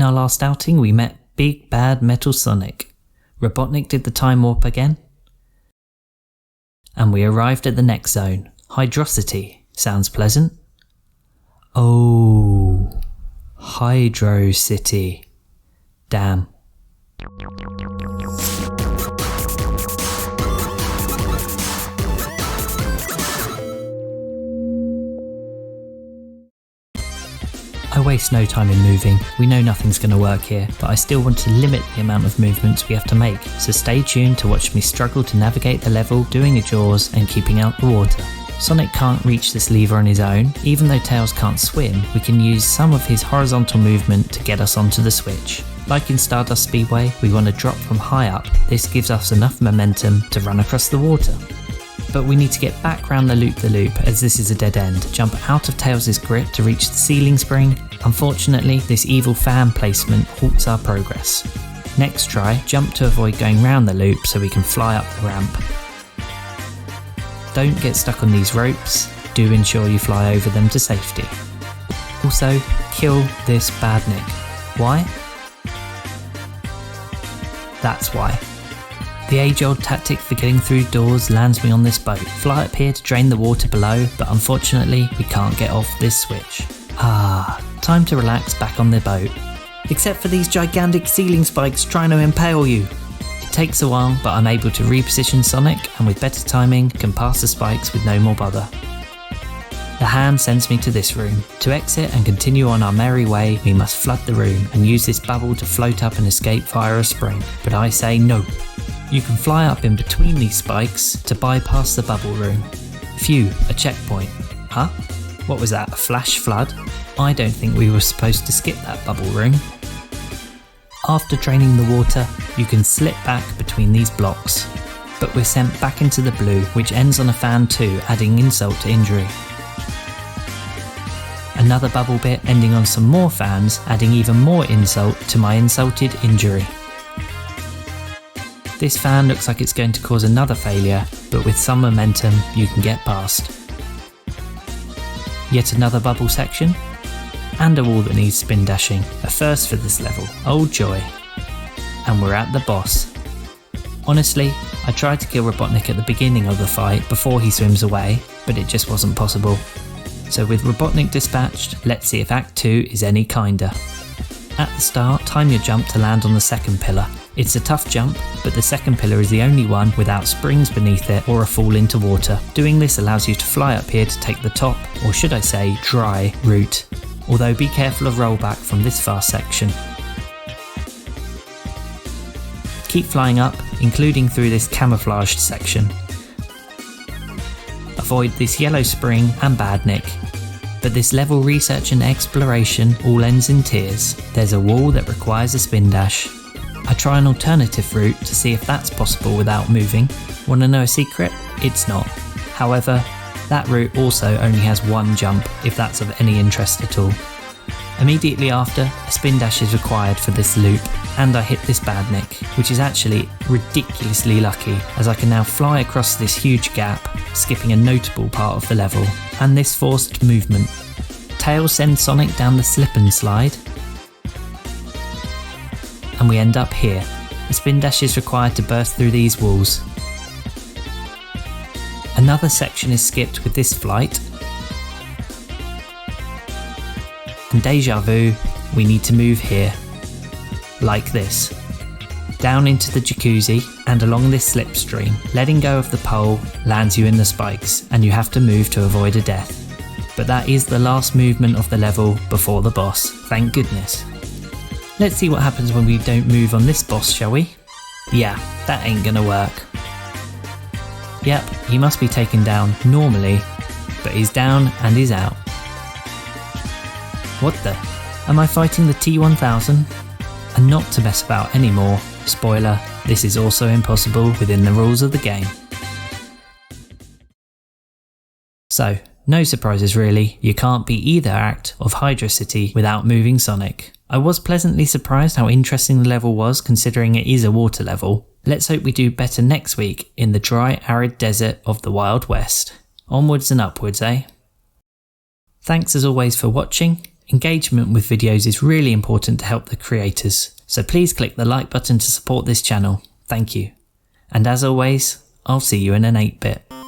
In our last outing we met Big Bad Metal Sonic. Robotnik did the time warp again. And we arrived at the next zone. Hydrocity. Sounds pleasant. Oh, Hydrocity. Damn. I waste no time in moving. We know nothing's going to work here, but I still want to limit the amount of movements we have to make, so stay tuned to watch me struggle to navigate the level, doing a jaws and keeping out the water. Sonic can't reach this lever on his own. Even though Tails can't swim, we can use some of his horizontal movement to get us onto the switch. Like in Stardust Speedway, we want to drop from high up. This gives us enough momentum to run across the water. But we need to get back round the loop as this is a dead end. Jump out of Tails' grip to reach the ceiling spring. Unfortunately, this evil fan placement halts our progress. Next try, jump to avoid going round the loop so we can fly up the ramp. Don't get stuck on these ropes. Do ensure you fly over them to safety. Also, kill this badnik. Why? That's why. The age-old tactic for getting through doors lands me on this boat. Fly up here to drain the water below, but unfortunately we can't get off this switch. Time to relax back on the boat. Except for these gigantic ceiling spikes trying to impale you. It takes a while, but I'm able to reposition Sonic, and with better timing can pass the spikes with no more bother. The hand sends me to this room. To exit and continue on our merry way, we must flood the room and use this bubble to float up and escape via a spring. But I say no. You can fly up in between these spikes to bypass the bubble room. Phew, a checkpoint. Huh? What was that, a flash flood? I don't think we were supposed to skip that bubble room. After draining the water, you can slip back between these blocks. But we're sent back into the blue, which ends on a fan too, adding insult to injury. Another bubble bit ending on some more fans, adding even more insult to my insulted injury. This fan looks like it's going to cause another failure, but with some momentum you can get past. Yet another bubble section, and a wall that needs spin dashing, a first for this level, oh joy. And we're at the boss. Honestly, I tried to kill Robotnik at the beginning of the fight before he swims away, but it just wasn't possible. So with Robotnik dispatched, let's see if Act 2 is any kinder. At the start, time your jump to land on the second pillar. It's a tough jump, but the second pillar is the only one without springs beneath it or a fall into water. Doing this allows you to fly up here to take the top, or should I say dry, route. Although be careful of rollback from this fast section. Keep flying up, including through this camouflaged section. Avoid this yellow spring and badnik. But this level research and exploration all ends in tears. There's a wall that requires a spin dash. I try an alternative route to see if that's possible without moving. Want to know a secret? It's not. However, that route also only has one jump, if that's of any interest at all. Immediately after, a spin dash is required for this loop, and I hit this badnik, which is actually ridiculously lucky, as I can now fly across this huge gap, skipping a notable part of the level, and this forced movement. Tails sends Sonic down the slip and slide, and we end up here. A spin dash is required to burst through these walls. Another section is skipped with this flight. And deja vu, we need to move here. Like this. Down into the jacuzzi and along this slipstream. Letting go of the pole lands you in the spikes and you have to move to avoid a death. But that is the last movement of the level before the boss, thank goodness. Let's see what happens when we don't move on this boss, shall we? Yeah, that ain't gonna work. Yep, he must be taken down normally, but he's down and he's out. What the? Am I fighting the T1000? And not to mess about anymore, spoiler, this is also impossible within the rules of the game. So, no surprises really, you can't be either act of Hydrocity without moving Sonic. I was pleasantly surprised how interesting the level was considering it is a water level. Let's hope we do better next week in the dry, arid desert of the Wild West. Onwards and upwards, eh? Thanks as always for watching. Engagement with videos is really important to help the creators, so please click the like button to support this channel. Thank you. And as always, I'll see you in an 8-bit.